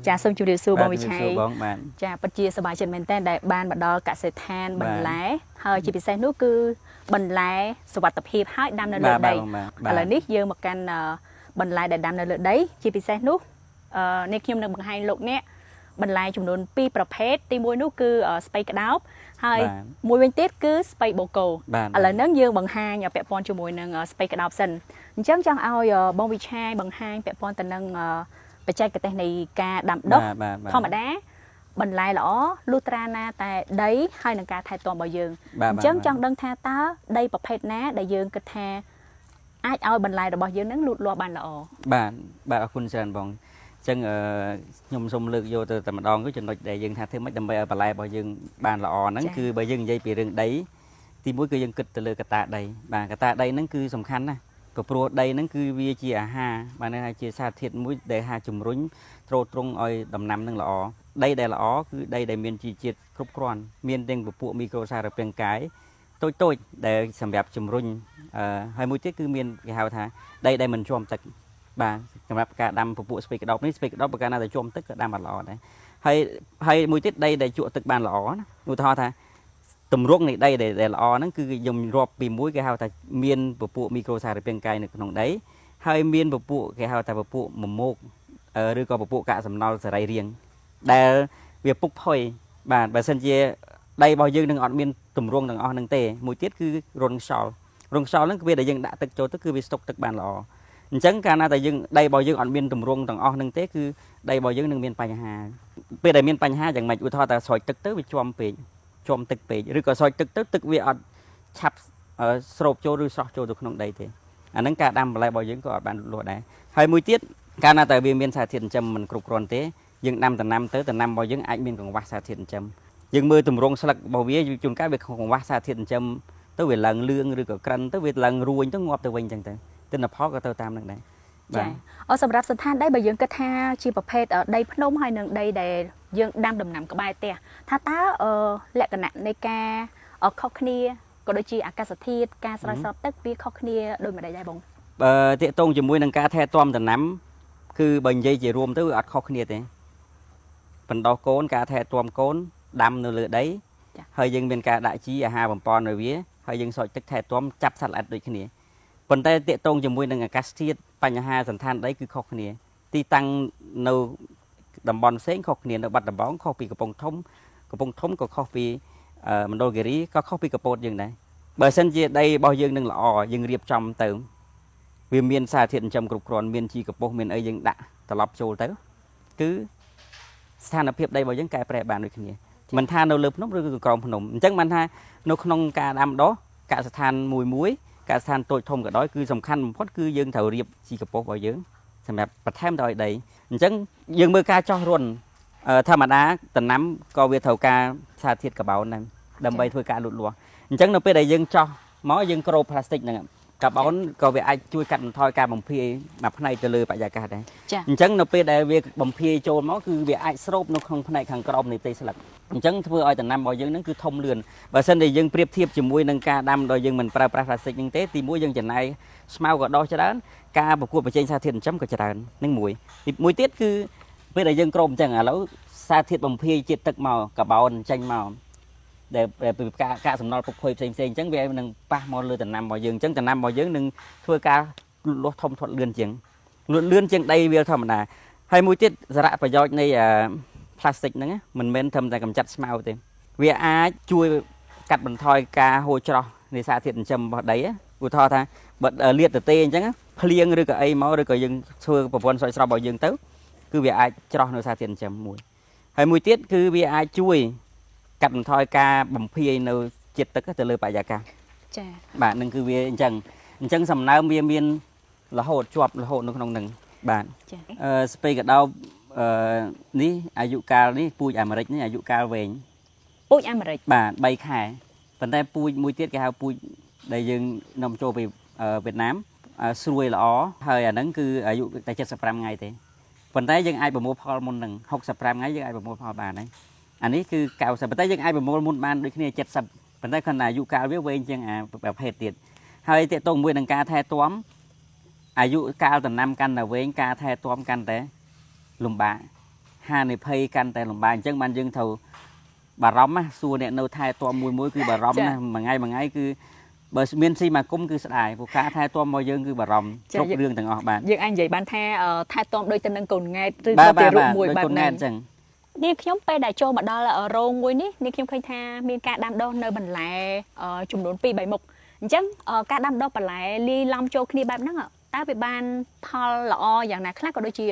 ចាសូមជម្រាបសួរបងវិឆ័យ បងបាន ចាពិតជាសប្បាយចិត្តមែនតើដែលបានមកដល់កសិដ្ឋានបន្លែហើយជាពិសេសនោះគឺបន្លែសុវត្ថិភាពហើយដាំនៅលើដីឥឡូវនេះយើងមកកាន់បន្លែដែលដាំនៅលើដីជាពិសេសនោះនេះខ្ញុំនឹងបង្ហាញលោកអ្នកបន្លែចំនួន2ប្រភេទទី1នោះគឺស្ពៃក្តោបហើយមួយវិញទៀតគឺស្ពៃបូកូឥឡូវហ្នឹងយើងបង្ហាញពាក់ព័ន្ធជាមួយនឹងស្ពៃក្តោបសិនអញ្ចឹងចង់ឲ្យបងវិឆ័យបង្ហាញពាក់ព័ន្ធទៅនឹងបច្ចេកទេសនៃការដាំដុះធម្មតាបន្លែល្អលុះត្រាណាតែដីហើយនឹងការថែទាំរបស់យើងអញ្ចឹងចង់ដឹងថាតើដីប្រភេទណាដែលយើងគិតថាអាចឲ្យបន្លែរបស់យើងនឹងលូតលាស់បានល្អបាទអរគុណច្រើនបងអញ្ចឹងខ្ញុំសូមលើកយកទៅតែម្ដងគឺចំណុចដែលយើងថាធ្វើម៉េចដើម្បីឲ្យបន្លែរបស់យើងបានល្អហ្នឹងគឺបើយើងនិយាយពីរឿងដីទីមួយគឺយើងគិតទៅលើកត្តាដីបាទកត្តាដីហ្នឹងគឺសំខាន់ណាស់ក៏ព្រោះដីហ្នឹងគឺវាជាអាហារបានន័យថាជាសារធាតុមួយដែលហាជំរុញទ្រទ្រង់ឲ្យដំណាំនឹងល្អដីដែលល្អគឺដីដែលមានជីជាតិគ្រប់គ្រាន់មានទាំងពពួកមីក្រូសារពាង្គកាយតូចដែលសម្រាប់ជំរុញហើយមួយទៀតគឺមានគេហៅថាដីដែលមិនជាប់ទឹកបាទសម្រាប់ការដាំពពួកស្ពៃក្តោបនេះស្ពៃក្តោបបើកាលណាតែជាប់ទឹកក៏ដាំបានល្អដែរហើយមួយទៀតដីដែលជក់ទឹកបានល្អណាឧទាហរណ៍ថាទម្រង់នៃដីដែលល្អហ្នឹងគឺខ្ញុំរាប់ពីមួយគេហៅថាមានពពួកមីក្រូសារពាង្គកាយនៅក្នុងដីហើយមានពពួកគេហៅថាពពួកមមកឬក៏ពពួកកាកសំណល់សរីរាង្គដែលវាពុកផុយបាទបើសិនជាដីរបស់យើងនឹងអត់មានទម្រង់ទាំងអស់ហ្នឹងទេមួយទៀតគឺរនខ្យល់ហ្នឹងគឺវាដែលយើងដាក់ទឹកចូលទៅគឺវាស្តុកទឹកបានល្អអញ្ចឹងកាលណាតែយើងដីរបស់យើងអត់មានទម្រង់ទាំងអស់ហ្នឹងទេគឺដីរបស់យើងនឹងមានបញ្ហាពេលដែលមានបញ្ហាយ៉ាងម៉េចឧទាហរណ៍ថាស្រោចទឹកទៅវាជាប់ទឹកពេកឬក៏ស្រោចទឹកទៅទឹកវាអត់ឆាប់ស្រូបចូលឬស្រោះចូលទៅក្នុងដីទេអាហ្នឹងការដាំបន្លែរបស់យើងក៏អត់បានលូតលាស់ដែរហើយមួយទៀតកាលណាតែវាមានសារធាតុចិញ្ចឹមមិនគ្រប់គ្រាន់ទេយើងដាំដំណាំរបស់យើងអាចមានកង្វះសារធាតុចិញ្ចឹមយើងមើលទម្រង់ស្លឹករបស់វាជួនកាលវាកង្វះសារធាតុចិញ្ចឹមទៅវាឡើងលឿងឬក៏ក្រិនទៅវាឡើងរួញទៅងាប់ទៅវិញអញ្ចឹងទៅទិន្នផលក៏ទៅតាមនឹងដែរចាសម្រាប់ស្ថានដីបើយើងគិតថាជាប្រភេទដីភ្នំហើយនឹងដីដែលយើងដាំដំណាំក្បែរផ្ទះថាតើលក្ខណៈនៃការខុសគ្នាក៏ដូចជាអាកាសធាតុការស្រោចស្រពទឹកវាខុសគ្នាដូចម្តេចដែរបងបើតាកតងជាមួយនឹងការថែទាំដំណាំគឺបើនិយាយជារួមទៅអត់ខុសគ្នាទេបណ្ដោះកូនការថែទាំកូនដាំនៅលើដីហើយយើងមានការដាក់ជីអាហារបំពន់ឲ្យវាហើយយើងស្រោចទឹកថែទាំចាប់សត្វល្អិតដូចគ្នាប៉ុន្តែតាកតងជាមួយនឹងអាកាសធាតុបញ្ហាសន្តានដីគឺខុសគ្នាទីតាំងនៅតំបន់ផ្សេងខុសគ្នានៅបាត់ដំបងខុសពីកំពង់ធំក៏ខុសពីមណ្ឌលគិរីក៏ខុសពីកពតយើងដែរបើសិនជាដីរបស់យើងនឹងល្អយើងរៀបចំទៅវាមានសារធាតុចិញ្ចឹមគ្រប់គ្រាន់មានជីកប៉ុស្តិ៍មានអីយើងដាក់ត្រឡប់ចូលទៅគឺស្ថានភាពដីរបស់យើងកែប្រែបានដូចគ្នាមិនថានៅលើភ្នំឬក៏ក្រោមភ្នំអញ្ចឹងបានថានៅក្នុងការដាំដុះកសិដ្ឋានមួយកសិដ្ឋានតូចធំក៏ដោយគឺសំខាន់បំផុតគឺយើងត្រូវរៀបជីកប៉ុស្តិ៍របស់យើងសម្រាប់បន្ថែមទៅឲ្យដីអញ្ចឹងយើងមើលការចោះរន្ធធម្មតាដំណាំក៏វាត្រូវការសារធាតុកាបូនដែរដើម្បីធ្វើការលូតលាស់អញ្ចឹងនៅពេលដែលយើងចោះមកយើងក្របផ្លាស្ទិកហ្នឹងកាបូនក៏វាអាចជួយកាត់បន្ថយការបំភាយមួយផ្នែកទៅលើបរិយាកាសដែរអញ្ចឹងនៅពេលដែលវាបំភាយចូលមកគឺវាអាចស្រូបនៅក្នុងផ្នែកខាងក្រោមនៃផ្ទៃស្លឹកអញ្ចឹងធ្វើឲ្យដំណាំរបស់យើងហ្នឹងគឺធំលឿនបើសិនតែយើងប្រៀបធៀបជាមួយនឹងការដាំដោយយើងមិនប្រើប្រាស់ផ្លាស្ទិកហ្នឹងទេទីមួយយើងចំណាយស្មៅក៏ដុះច្រើនការប្រកួតប្រជែងសារធាតុចិញ្ចឹមក៏ច្រើននឹងមួយទៀតគឺពេលដែលយើងក្របអញ្ចឹងឥឡូវសារធាតុបំភាយជាតិទឹកមកកាបូនចេញមកដែលពីការសំណល់ពុកផុយផ្សេងអញ្ចឹងវានឹងប៉ះមកលើដំណាំរបស់យើងអញ្ចឹងដំណាំរបស់យើងនឹងធ្វើការលូតលាស់ធំធាត់លឿនជាងដីវាធម្មតាហើយមួយទៀតសារៈប្រយោជន៍នៃផ្លាស្ទិកហ្នឹងមិនមែនត្រឹមតែកម្ចាត់ស្មៅទេវាអាចជួយកាត់បន្ថយការហូរច្រោះនៃសារធាតុចិញ្ចឹមរបស់ដីឧទាហរណ៍ថាបើលាតទទេអញ្ចឹងភ្លៀងឬក៏អីមកឬក៏យើងធ្វើប្រព័ន្ធស្រោចស្រពរបស់យើងទៅគឺវាអាចច្រោះនៅសារធាតុចិញ្ចឹមមួយហើយមួយទៀតគឺវាអាចជួយកាត់បន្ថយការបំភាយនៅជាតិទឹកទៅលើបរិយាកាសចាបាទនឹងគឺវាអញ្ចឹងសំណើមវាមានរហូតជាប់រហូតនៅក្នុងនឹងបាទស្ពៃកដោបនេះអាយុកាលនេះពូជអាមេរិកនេះអាយុកាលវែងពូជអាមេរិកបាទ3ខែប៉ុន្តែពូជមួយទៀតគេហៅពូជដែលយើងនាំចូលពីវៀតណាមស្រួយល្អហើយអាហ្នឹងគឺអាយុតែ75ថ្ងៃទេប៉ុន្តែយើងអាចប្រមូលផលមុននឹង65ថ្ងៃយើងអាចប្រមូលផលបានហើយអានេះគឺ90ប៉ុន្តែយើងអាចប្រមូលមុនបានដូចគ្នា70ប៉ុន្តែគ្រាន់តែអាយុកាលវាវែងជាងអាប្រភេទទៀតហើយតកតងមួយនឹងការថែទាំអាយុកាលដំណាំកាន់តែវែងការថែទាំកាន់តែលំបាក ហានិភ័យកាន់តែលំបាកអញ្ចឹងបានយើងត្រូវបារម្ភណាសួរអ្នកនៅថែទាំមួយគឺបារម្ភណាមួយថ្ងៃគឺបើមានស៊ីមកគុំគឺស្ដាយព្រោះការថែទាំរបស់យើងគឺបារម្ភគ្រប់រឿងទាំងអស់បាទយើងអាចនិយាយបានថាថែទាំដូចទៅនឹងកូនង៉ែតឬក៏ទារកមួយបែបហ្នឹងអញ្ចឹងនេះខ្ញុំពេលដែលចូលមកដល់រោងមួយនេះខ្ញុំឃើញថាមានការដាំដុះនៅបន្លែចំនួន 2-3 មុខអញ្ចឹងការដាំដុះបន្លែលាយឡំចូលគ្នាបែបហ្នឹងតើវាបានផលល្អយ៉ាងណាខ្លះក៏ដូចជា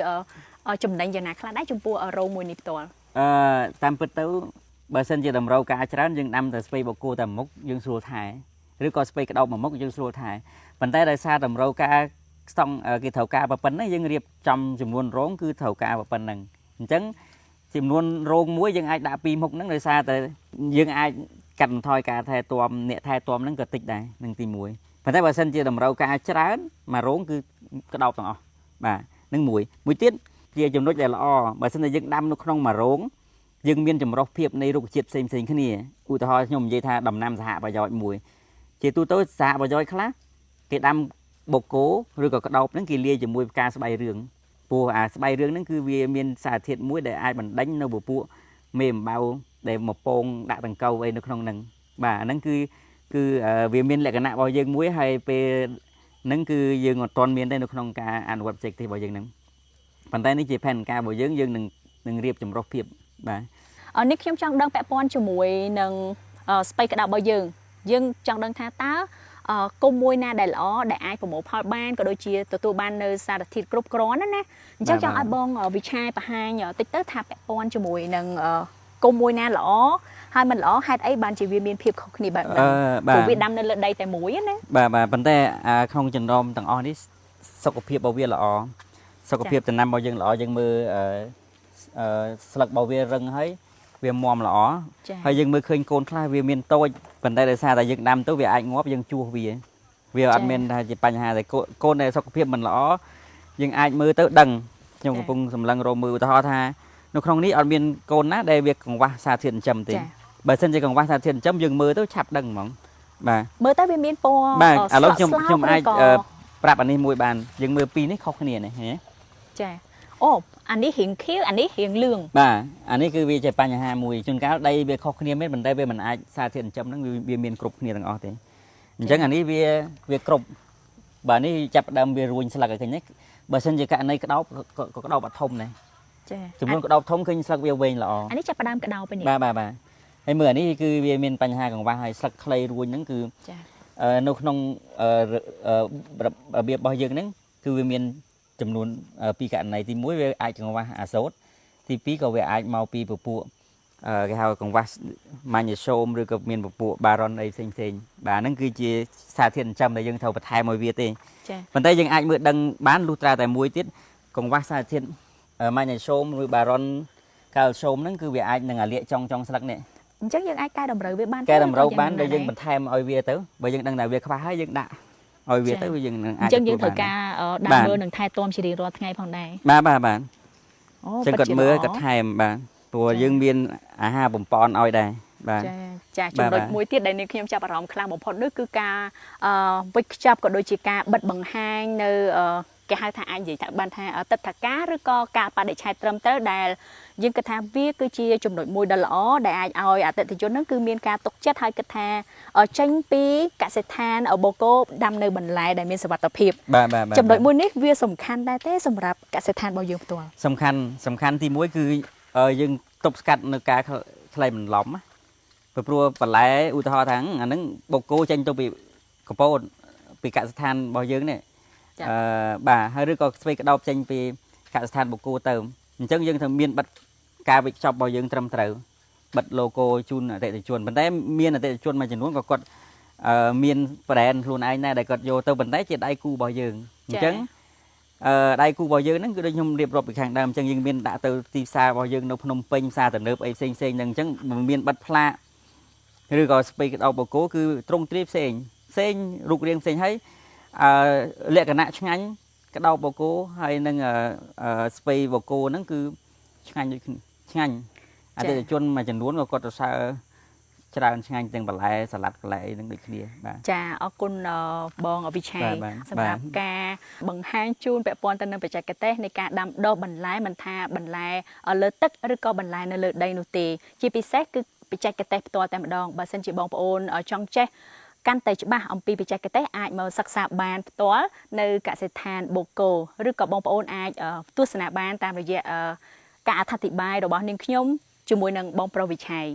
ចំណេញយ៉ាងណាខ្លះដែរចំពោះរោងមួយនេះផ្ទាល់តាមពិតទៅបើសិនជាតម្រូវការច្រើនយើងដាំតែស្ពៃបូកគោតែមុខយើងស្រួលថែឬក៏ស្ពៃក្តោបមួយមុខយើងស្រួលថែប៉ុន្តែដោយសារតម្រូវការស្តង់គេត្រូវការប៉ុណ្ណឹងយើងរៀបចំចំនួនរោងគឺត្រូវការប៉ុណ្ណឹងអញ្ចឹងចំនួនរោងមួយយើងអាចដាក់2មុខហ្នឹងដោយសារតែយើងអាចកាត់បន្ថយការថែទាំអ្នកថែទាំហ្នឹងក៏តិចដែរនឹងទី1ប៉ុន្តែបើសិនជាតម្រូវការច្រើនមករោងគឺក្តោបទាំងអស់បាទនឹងមួយទៀតជាចំណុចដែលល្អបើសិនតែយើងដាំនៅក្នុងមួយរោងយើងមានចម្រុះភាពនៃរុក្ខជាតិផ្សេងគ្នាឧទាហរណ៍ខ្ញុំនិយាយថាដំណាំសហប្រយោជន៍មួយជាទូទៅសហប្រយោជន៍ខ្លះគេដាំបូកគោឬក៏ក្តោបហ្នឹងគេលាយជាមួយផ្កាស្បៃរឿងព្រោះអាស្បៃរឿងហ្នឹងគឺវាមានសារធាតុមួយដែលអាចបណ្ដេញនៅពពួកមេអំបៅដែលមកពងដាក់ដង្កូវអីនៅក្នុងហ្នឹងបាទហ្នឹងគឺវាមានលក្ខណៈរបស់យើងមួយហើយពេលហ្នឹងគឺយើងអត់ទាន់មានទេនៅក្នុងការអនុវត្តបច្ចេកទេសរបស់យើងហ្នឹងប៉ុន្តែនេះជាផែនការរបស់យើងនឹងរៀបចម្រុះភាពបាទនេះខ្ញុំចង់ដឹងពាក់ព័ន្ធជាមួយនឹងស្ពៃក្តោបរបស់យើងចង់ដឹងថាតើគុំមួយណាដែលល្អដែលអាចប្រមូលផលបានក៏ដូចជាទទួលបាននៅសារធាតុគ្រប់គ្រាន់ណាអញ្ចឹងចង់ឲ្យបងវិឆាយបង្ហាញតិចទៅថាពាក់ព័ន្ធជាមួយនឹងគុំមួយណាល្អហើយមិនល្អហេតុអីបានជាវាមានភាពខុសគ្នាបែបហ្នឹងព្រោះវាដាំនៅលើដីតែមួយណាបាទប៉ុន្តែក្នុងចំណោមទាំងអស់នេះសុខភាពរបស់វាល្អសុខភាពដំណាំរបស់យើងល្អយើងមើលស្លឹករបស់វារឹងហើយវាមាំល្អហើយយើងមើលឃើញកូនខ្លះវាមានតូចប៉ុន្តែដោយសារតែយើងដាំទៅវាអាចងាប់យើងជួសវាអត់មានថាជាបញ្ហាតែកូនដែលសុខភាពមិនល្អយើងអាចមើលទៅដឹងខ្ញុំកំពុងសម្លឹងរមើលឧទាហរណ៍ថានៅក្នុងនេះអត់មានកូនណាដែលវាកង្វះសារធាតុចិញ្ចឹមទេបើសិនជាកង្វះសារធាតុចិញ្ចឹមយើងមើលទៅឆាប់ដឹងហ្មងបាទមើលទៅវាមានពណ៌បាទឥឡូវខ្ញុំអាចប្រាប់អានេះមួយបានយើងមើលពីរនេះខុសគ្នានេះចាអូអានេះរៀងខៀវអានេះរៀងលឿងបាទអានេះគឺវាជាបញ្ហាមួយជួនកាលដីវាខុសគ្នាមែនប៉ុន្តែវាមិនអាចសារធាតុចិញ្ចឹមហ្នឹងវាមានគ្រប់គ្នាទាំងអស់ទេអញ្ចឹងអានេះវាគ្រប់បាទនេះចាប់ដើមវារួញស្លឹកឲ្យឃើញនេះបើសិនជាករណីក្តោបក៏ក្តោបអត់ធំដែរចាចំនួនក្តោបធំឃើញស្លឹកវាវែងល្អអានេះចាប់ដើមក្តោបទៅនេះបាទហើយមើលអានេះគឺវាមានបញ្ហាកង្វះហើយស្លឹកខ្លីរួញហ្នឹងគឺនៅក្នុងរបៀបរបស់យើងហ្នឹងគឺវាមានចំនួនពីរករណីទី1វាអាចកង្វះអាសូតទី2ក៏វាអាចមកពីពពួកគេហៅកង្វះម៉ាញ៉េសូមឬក៏មានពពួកបារ៉ុនអីផ្សេងបាទហ្នឹងគឺជាសារធាតុចិញ្ចឹមដែលយើងត្រូវបន្ថែមឲ្យវាទេប៉ុន្តែយើងអាចមើលដឹងបានលុះត្រាតែមួយទៀតកង្វះសារធាតុម៉ាញ៉េសូមឬបារ៉ុនកាល់សូមហ្នឹងគឺវាអាចនឹងអាលាកចុងស្លឹកនេះអញ្ចឹងយើងអាចកែតម្រូវវាបានកែតម្រូវបានដែលយើងបន្ថែមឲ្យវាទៅបើយើងដឹងថាវាខ្វះហើយយើងដាក់ឲ្យវាទៅយើងនឹងអាចអញ្ចឹងយើងត្រូវការដាក់មើលនឹងថែទាំជារៀងរាល់ថ្ងៃផងដែរបាទអូចឹងគាត់មើលគាត់ថែមបាទព្រោះយើងមានអាហារបំពន់ឲ្យដែរបាទចាចំណុចមួយទៀតដែលនេះខ្ញុំចាប់អារម្មណ៍ខ្លាំងបំផុតនោះគឺការវិចខ្ចប់ក៏ដូចជាការបិទបង្ហាញនៅគេហៅថាអាចនិយាយថាបានថាទឹកថាការឬក៏ការបដិឆេទត្រឹមត្រូវដែលយើងគិតថាវាគឺជាចំណុចមួយដ៏ល្អដែលអាចឲ្យអតិថិជនហ្នឹងគឺមានការទុកចិត្តហើយគិតថាចេញពីកសិដ្ឋានបូកគោដាំនៅបន្លែដែលមានសុវត្ថិភាពចំណុចមួយនេះវាសំខាន់ដែរទេសម្រាប់កសិដ្ឋានរបស់យើងផ្ទាល់សំខាន់ទី1គឺយើងទប់ស្កាត់នៅការក្លែងបន្លំព្រោះបន្លែឧទាហរណ៍ថាអាហ្នឹងបូកគោចេញទៅពីកពតពីកសិដ្ឋានរបស់យើងនេះបាទហើយឬក៏ស្វ័យក្តោបចេញពីកសិដ្ឋានបូកគោទៅអញ្ចឹងយើងត្រូវមានបិទការវិចខ្ចប់របស់យើងត្រឹមត្រូវបិទ logo ជូនអតិថិជនប៉ុន្តែមានអតិថិជនមួយចំនួនក៏គាត់មាន brand ខ្លួនឯងដែរដែលគាត់យកទៅប៉ុន្តែជាដៃគូរបស់យើងអញ្ចឹងដៃគូរបស់យើងហ្នឹងគឺដូចខ្ញុំរៀបរាប់ពីខាងដើមអញ្ចឹងយើងមានដាក់ទៅទីផ្សាររបស់យើងនៅភ្នំពេញផ្សារទំនើបអីផ្សេងហ្នឹងអញ្ចឹងមានបិទផ្លាកឬក៏ស្ពៃក្តោបបូកគោគឺទ្រង់ទ្រាយផ្សេងរូបរាងផ្សេងហើយលក្ខណៈឆ្ងាញ់ក្តោបបូកគោហើយនឹងស្ពៃបូកគោហ្នឹងគឺឆ្ងាញ់ដូចគ្នាឆ្ងាញ់អតិថិជនមួយចំនួនក៏គាត់សរសើរ ច្រើនឆ្ងាញ់ទាំងបន្លែសាឡាត់កន្លែនឹងដូចគ្នាបាទ ចាអរគុណបងវិឆ័យសម្រាប់ការបង្ហាញជូនពាក់ព័ន្ធទៅនឹងបច្ចេកទេសនៃការដាំដុះបន្លែមិនថាបន្លែលើទឹកឬក៏បន្លែនៅលើដីនោះទេជាពិសេសគឺបច្ចេកទេសផ្ទាល់តែម្ដងបើសិនជាបងប្អូនចង់ចេះកាន់តែច្បាស់អំពីបច្ចេកទេសអាចមកសិក្សាបានផ្ទាល់នៅកសិដ្ឋានបូកូឬក៏បងប្អូនអាចទស្សនាបានតាមរយៈការអធិប្បាយរបស់នាងខ្ញុំជាមួយនឹងបងប្រុសវិឆ័យ